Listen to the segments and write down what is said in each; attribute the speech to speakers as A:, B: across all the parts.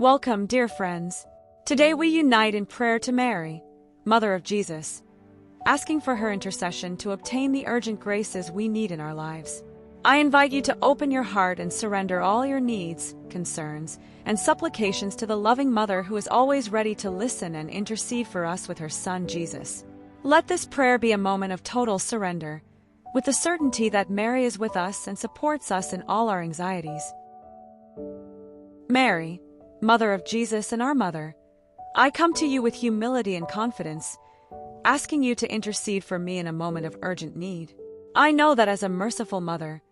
A: Welcome, dear friends. Today we unite in prayer to Mary, Mother of Jesus, asking for her intercession to obtain the urgent graces we need in our lives. I invite you to open your heart and surrender all your needs, concerns, and supplications to the loving Mother who is always ready to listen and intercede for us with her Son, Jesus. Let this prayer be a moment of total surrender, with the certainty that Mary is with us and supports us in all our anxieties. Mary, Mother of Jesus and our Mother, I come to you with humility and confidence, asking you to intercede for me in a moment of urgent need. I know that as a merciful mother,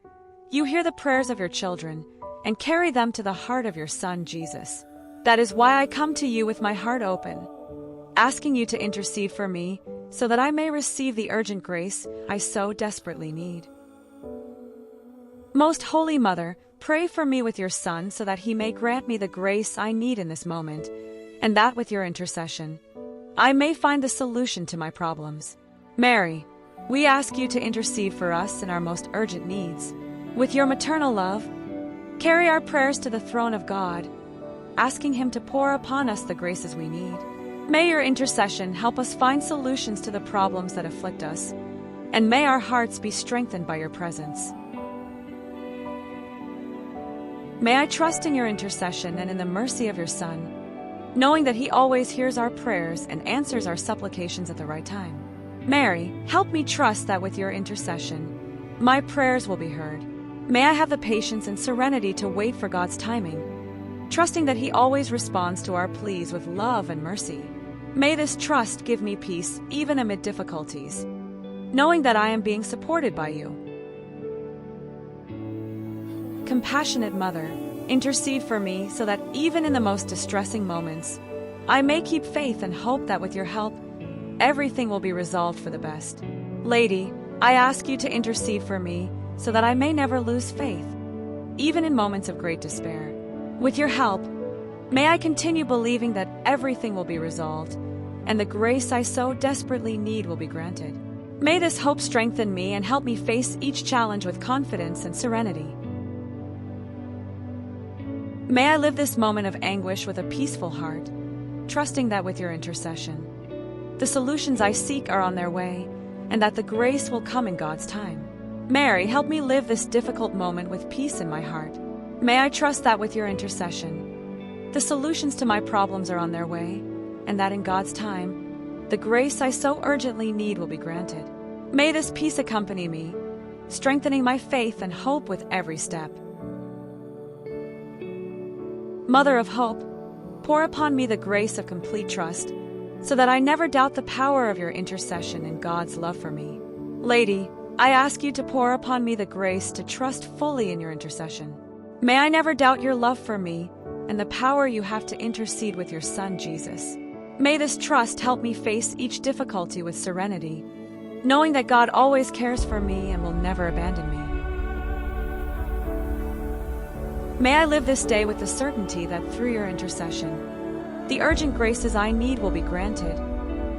A: you hear the prayers of your children and carry them to the heart of your Son, Jesus. That is why I come to you with my heart open, asking you to intercede for me so that I may receive the urgent grace I so desperately need. Most Holy Mother, pray for me with your Son so that he may grant me the grace I need in this moment, and that with your intercession, I may find the solution to my problems. Mary, we ask you to intercede for us in our most urgent needs. With your maternal love, carry our prayers to the throne of God, asking him to pour upon us the graces we need. May your intercession help us find solutions to the problems that afflict us, and may our hearts be strengthened by your presence. May I trust in your intercession and in the mercy of your Son, knowing that he always hears our prayers and answers our supplications at the right time. Mary, help me trust that with your intercession, my prayers will be heard. May I have the patience and serenity to wait for God's timing, trusting that he always responds to our pleas with love and mercy. May this trust give me peace even amid difficulties, knowing that I am being supported by you. Compassionate Mother, intercede for me so that even in the most distressing moments, I may keep faith and hope that with your help, everything will be resolved for the best. Lady, I ask you to intercede for me so that I may never lose faith, even in moments of great despair. With your help, may I continue believing that everything will be resolved, and the grace I so desperately need will be granted. May this hope strengthen me and help me face each challenge with confidence and serenity. May I live this moment of anguish with a peaceful heart, trusting that with your intercession, the solutions I seek are on their way, and that the grace will come in God's time. Mary, help me live this difficult moment with peace in my heart. May I trust that with your intercession, the solutions to my problems are on their way, and that in God's time, the grace I so urgently need will be granted. May this peace accompany me, strengthening my faith and hope with every step. Mother of Hope, pour upon me the grace of complete trust, so that I never doubt the power of your intercession and God's love for me. Lady, I ask you to pour upon me the grace to trust fully in your intercession. May I never doubt your love for me and the power you have to intercede with your Son, Jesus. May this trust help me face each difficulty with serenity, knowing that God always cares for me and will never abandon me. May I live this day with the certainty that through your intercession, the urgent graces I need will be granted,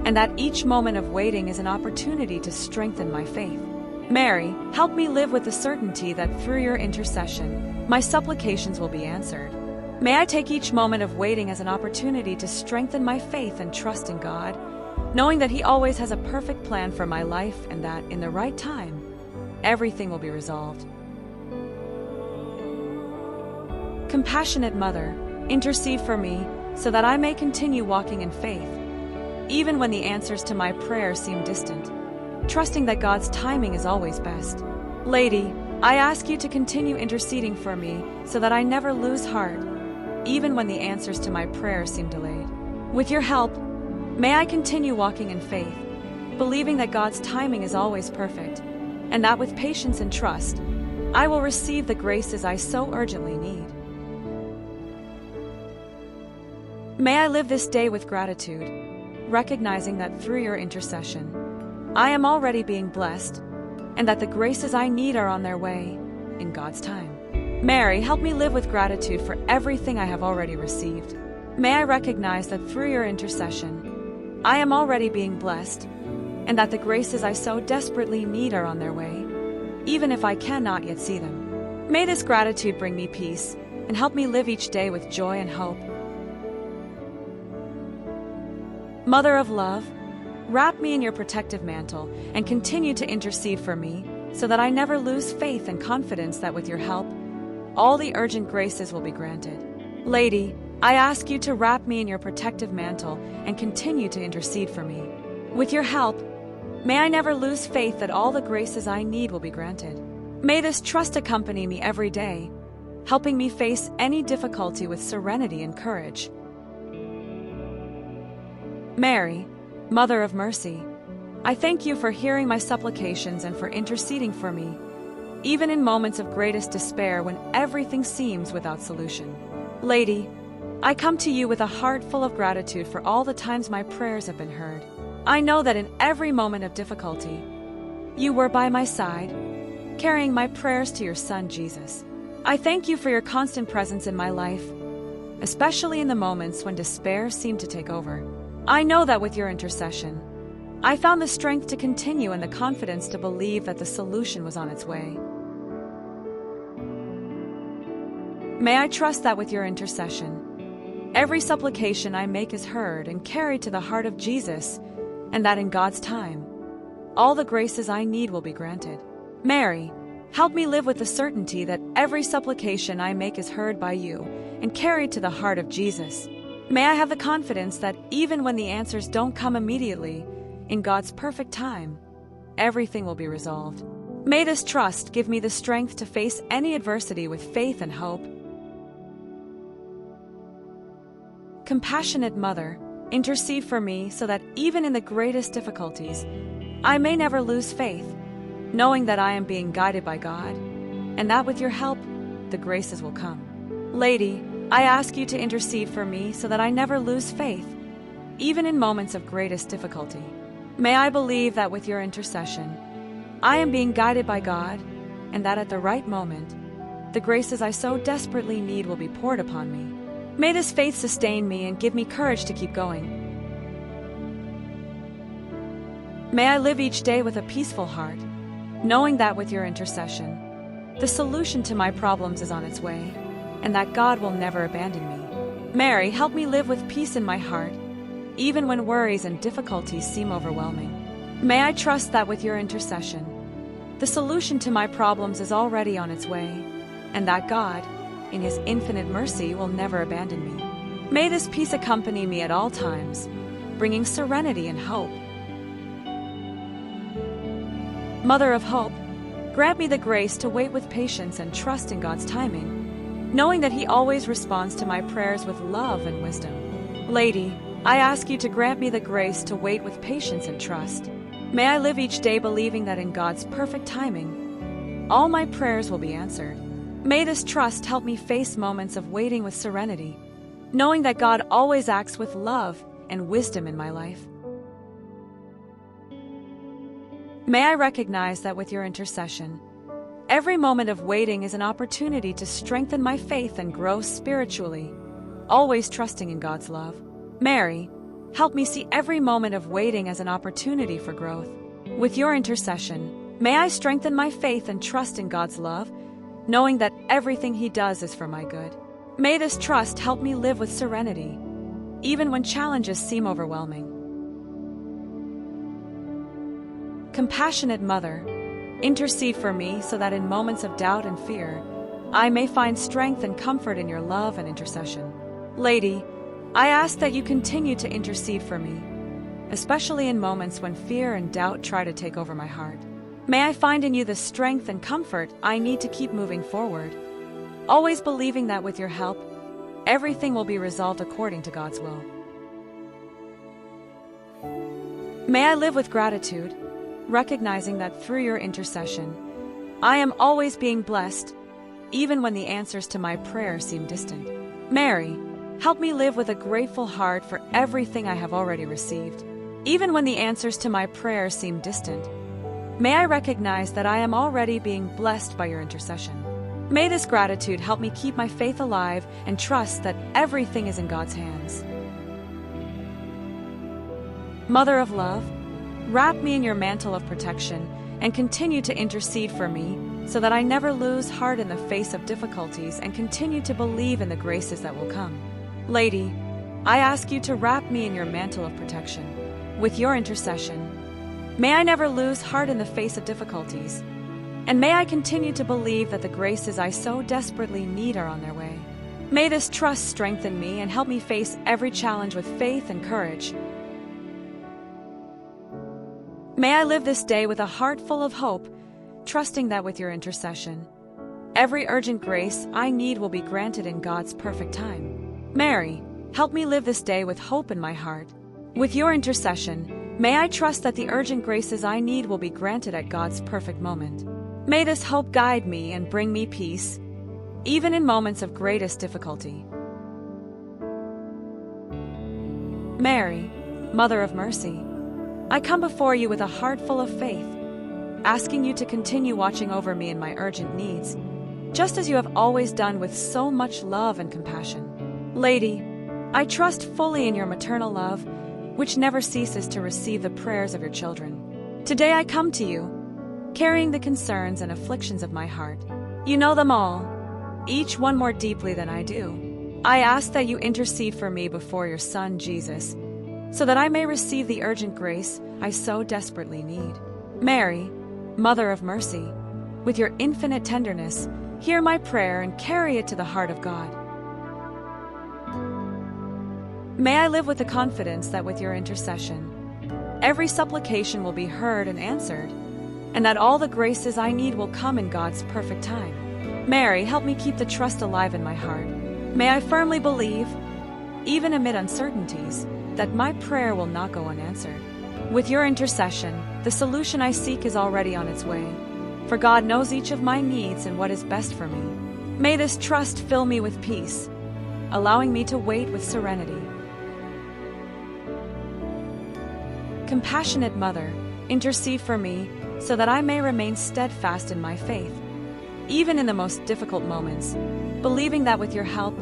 A: and that each moment of waiting is an opportunity to strengthen my faith. Mary, help me live with the certainty that through your intercession, my supplications will be answered. May I take each moment of waiting as an opportunity to strengthen my faith and trust in God, knowing that he always has a perfect plan for my life and that, in the right time, everything will be resolved. Compassionate Mother, intercede for me so that I may continue walking in faith, even when the answers to my prayers seem distant, trusting that God's timing is always best. Lady, I ask you to continue interceding for me so that I never lose heart, even when the answers to my prayers seem delayed. With your help, may I continue walking in faith, believing that God's timing is always perfect, and that with patience and trust, I will receive the graces I so urgently need. May I live this day with gratitude, recognizing that through your intercession, I am already being blessed, and that the graces I need are on their way in God's time. Mary, help me live with gratitude for everything I have already received. May I recognize that through your intercession, I am already being blessed, and that the graces I so desperately need are on their way, even if I cannot yet see them. May this gratitude bring me peace and help me live each day with joy and hope, Mother of love, wrap me in your protective mantle and continue to intercede for me so that I never lose faith and confidence that with your help, all the urgent graces will be granted. Lady, I ask you to wrap me in your protective mantle and continue to intercede for me. With your help, may I never lose faith that all the graces I need will be granted. May this trust accompany me every day, helping me face any difficulty with serenity and courage. Mary, Mother of Mercy, I thank you for hearing my supplications and for interceding for me, even in moments of greatest despair when everything seems without solution. Lady, I come to you with a heart full of gratitude for all the times my prayers have been heard. I know that in every moment of difficulty, you were by my side, carrying my prayers to your Son, Jesus. I thank you for your constant presence in my life, especially in the moments when despair seemed to take over. I know that with your intercession, I found the strength to continue and the confidence to believe that the solution was on its way. May I trust that with your intercession, every supplication I make is heard and carried to the heart of Jesus, and that in God's time, all the graces I need will be granted. Mary, help me live with the certainty that every supplication I make is heard by you and carried to the heart of Jesus. May I have the confidence that even when the answers don't come immediately, in God's perfect time, everything will be resolved. May this trust give me the strength to face any adversity with faith and hope. Compassionate Mother, intercede for me so that even in the greatest difficulties, I may never lose faith, knowing that I am being guided by God, and that with your help, the graces will come. Lady, I ask you to intercede for me so that I never lose faith, even in moments of greatest difficulty. May I believe that with your intercession, I am being guided by God, and that at the right moment, the graces I so desperately need will be poured upon me. May this faith sustain me and give me courage to keep going. May I live each day with a peaceful heart, knowing that with your intercession, the solution to my problems is on its way, and that God will never abandon me. Mary, help me live with peace in my heart, even when worries and difficulties seem overwhelming. May I trust that with your intercession, the solution to my problems is already on its way, and that God, in His infinite mercy, will never abandon me. May this peace accompany me at all times, bringing serenity and hope. Mother of Hope, grant me the grace to wait with patience and trust in God's timing, knowing that He always responds to my prayers with love and wisdom. Lady, I ask you to grant me the grace to wait with patience and trust. May I live each day believing that in God's perfect timing, all my prayers will be answered. May this trust help me face moments of waiting with serenity, knowing that God always acts with love and wisdom in my life. May I recognize that with your intercession, every moment of waiting is an opportunity to strengthen my faith and grow spiritually, always trusting in God's love. Mary, help me see every moment of waiting as an opportunity for growth. With your intercession, may I strengthen my faith and trust in God's love, knowing that everything He does is for my good. May this trust help me live with serenity, even when challenges seem overwhelming. Compassionate Mother, intercede for me so that in moments of doubt and fear, I may find strength and comfort in your love and intercession. Lady, I ask that you continue to intercede for me, especially in moments when fear and doubt try to take over my heart. May I find in you the strength and comfort I need to keep moving forward, always believing that with your help, everything will be resolved according to God's will. May I live with gratitude, recognizing that through your intercession, I am always being blessed, even when the answers to my prayers seem distant. Mary, help me live with a grateful heart for everything I have already received, even when the answers to my prayers seem distant. May I recognize that I am already being blessed by your intercession. May this gratitude help me keep my faith alive and trust that everything is in God's hands. Mother of love, wrap me in your mantle of protection and continue to intercede for me so that I never lose heart in the face of difficulties and continue to believe in the graces that will come. Lady, I ask you to wrap me in your mantle of protection. With your intercession, may I never lose heart in the face of difficulties, and may I continue to believe that the graces I so desperately need are on their way. May this trust strengthen me and help me face every challenge with faith and courage. May I live this day with a heart full of hope, trusting that with your intercession, every urgent grace I need will be granted in God's perfect time. Mary, help me live this day with hope in my heart. With your intercession, may I trust that the urgent graces I need will be granted at God's perfect moment. May this hope guide me and bring me peace, even in moments of greatest difficulty. Mary, Mother of Mercy, I come before you with a heart full of faith, asking you to continue watching over me in my urgent needs, just as you have always done with so much love and compassion. Lady, I trust fully in your maternal love, which never ceases to receive the prayers of your children. Today I come to you, carrying the concerns and afflictions of my heart. You know them all, each one more deeply than I do. I ask that you intercede for me before your Son, Jesus, so that I may receive the urgent grace I so desperately need. Mary, Mother of Mercy, with your infinite tenderness, hear my prayer and carry it to the heart of God. May I live with the confidence that with your intercession, every supplication will be heard and answered, and that all the graces I need will come in God's perfect time. Mary, help me keep the trust alive in my heart. May I firmly believe, even amid uncertainties, that my prayer will not go unanswered. With your intercession, the solution I seek is already on its way, for God knows each of my needs and what is best for me. May this trust fill me with peace, allowing me to wait with serenity. Compassionate Mother, intercede for me so that I may remain steadfast in my faith, even in the most difficult moments, believing that with your help,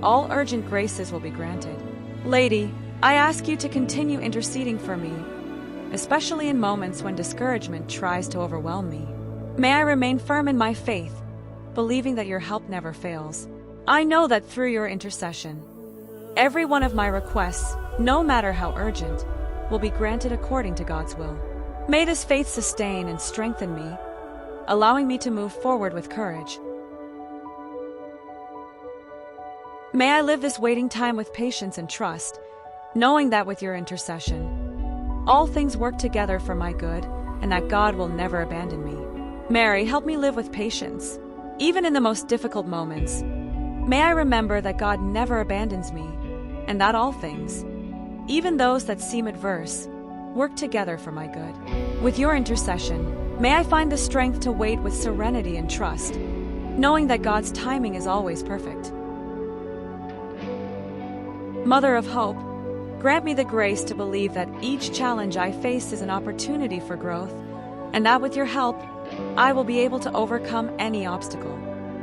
A: all urgent graces will be granted. Lady, I ask you to continue interceding for me, especially in moments when discouragement tries to overwhelm me. May I remain firm in my faith, believing that your help never fails. I know that through your intercession, every one of my requests, no matter how urgent, will be granted according to God's will. May this faith sustain and strengthen me, allowing me to move forward with courage. May I live this waiting time with patience and trust, knowing that with your intercession, all things work together for my good and that God will never abandon me. Mary, help me live with patience, even in the most difficult moments. May I remember that God never abandons me, and that all things, even those that seem adverse, work together for my good. With your intercession, may I find the strength to wait with serenity and trust, knowing that God's timing is always perfect. Mother of Hope, grant me the grace to believe that each challenge I face is an opportunity for growth, and that with your help, I will be able to overcome any obstacle.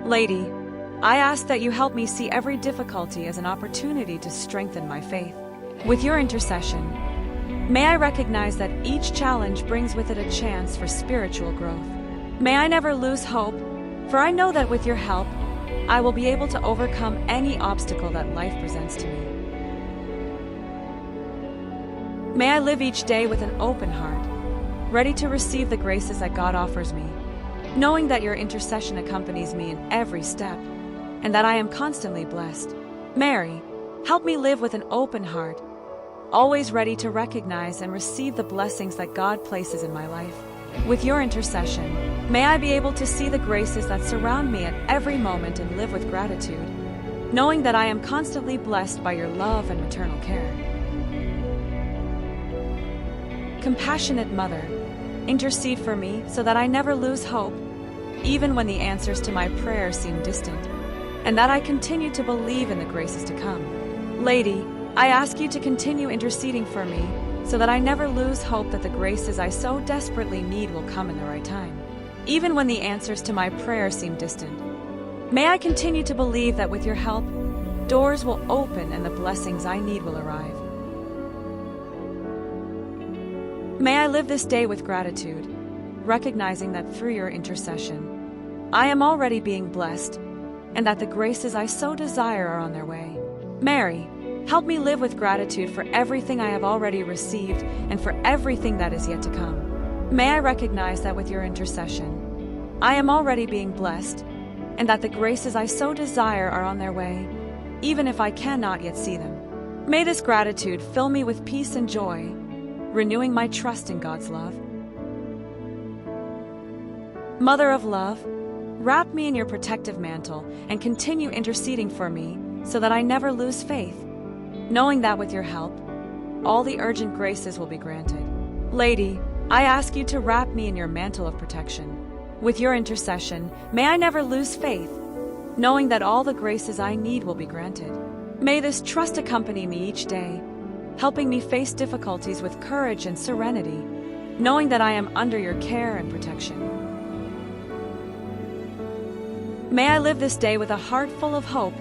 A: Lady, I ask that you help me see every difficulty as an opportunity to strengthen my faith. With your intercession, may I recognize that each challenge brings with it a chance for spiritual growth. May I never lose hope, for I know that with your help, I will be able to overcome any obstacle that life presents to me. May I live each day with an open heart, ready to receive the graces that God offers me, knowing that your intercession accompanies me in every step, and that I am constantly blessed. Mary, help me live with an open heart, always ready to recognize and receive the blessings that God places in my life. With your intercession, may I be able to see the graces that surround me at every moment and live with gratitude, knowing that I am constantly blessed by your love and maternal care. Compassionate Mother, intercede for me so that I never lose hope, even when the answers to my prayers seem distant, and that I continue to believe in the graces to come. Lady, I ask you to continue interceding for me so that I never lose hope that the graces I so desperately need will come in the right time, even when the answers to my prayers seem distant. May I continue to believe that with your help, doors will open and the blessings I need will arrive. May I live this day with gratitude, recognizing that through your intercession, I am already being blessed, and that the graces I so desire are on their way. Mary, Help me live with gratitude for everything I have already received and for everything that is yet to come. May I recognize that with your intercession, I am already being blessed, and that the graces I so desire are on their way, even if I cannot yet see them. May this gratitude fill me with peace and joy, renewing my trust in God's love. Mother of love, wrap me in your protective mantle and continue interceding for me so that I never lose faith, knowing that with your help, all the urgent graces will be granted. Lady, I ask you to wrap me in your mantle of protection. With your intercession, may I never lose faith, knowing that all the graces I need will be granted. May this trust accompany me each day, helping me face difficulties with courage and serenity, knowing that I am under your care and protection. May I live this day with a heart full of hope,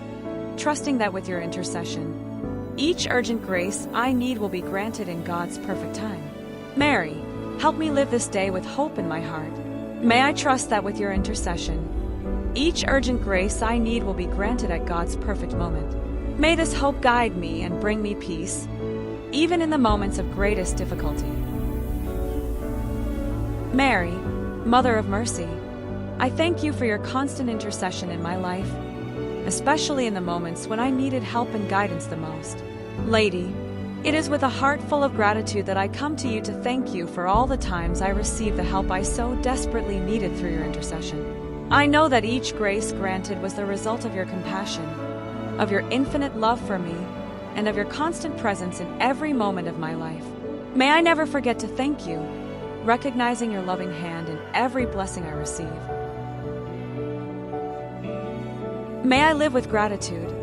A: trusting that with your intercession, each urgent grace I need will be granted in God's perfect time. Mary, help me live this day with hope in my heart. May I trust that with your intercession, each urgent grace I need will be granted at God's perfect moment. May this hope guide me and bring me peace, even in the moments of greatest difficulty. Mary, Mother of Mercy, I thank you for your constant intercession in my life, especially in the moments when I needed help and guidance the most. Lady, it is with a heart full of gratitude that I come to you to thank you for all the times I received the help I so desperately needed through your intercession. I know that each grace granted was the result of your compassion, of your infinite love for me, and of your constant presence in every moment of my life. May I never forget to thank you, recognizing your loving hand in every blessing I receive. May I live with gratitude,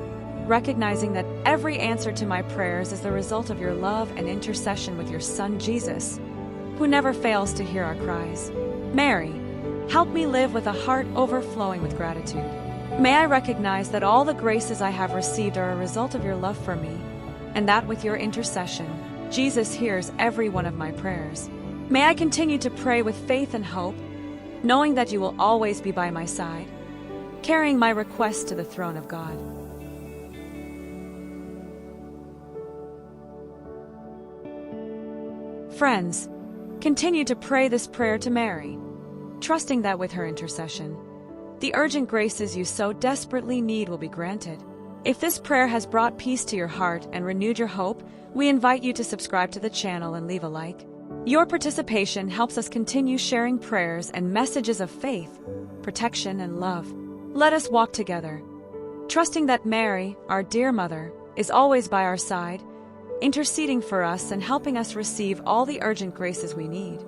A: recognizing that every answer to my prayers is the result of your love and intercession with your Son Jesus, who never fails to hear our cries. Mary, help me live with a heart overflowing with gratitude. May I recognize that all the graces I have received are a result of your love for me, and that with your intercession, Jesus hears every one of my prayers. May I continue to pray with faith and hope, knowing that you will always be by my side, carrying my requests to the throne of God. Friends, continue to pray this prayer to Mary, trusting that with her intercession, the urgent graces you so desperately need will be granted. If this prayer has brought peace to your heart and renewed your hope, we invite you to subscribe to the channel and leave a like. Your participation helps us continue sharing prayers and messages of faith, protection, and love. Let us walk together, trusting that Mary, our dear Mother, is always by our side, interceding for us and helping us receive all the urgent graces we need.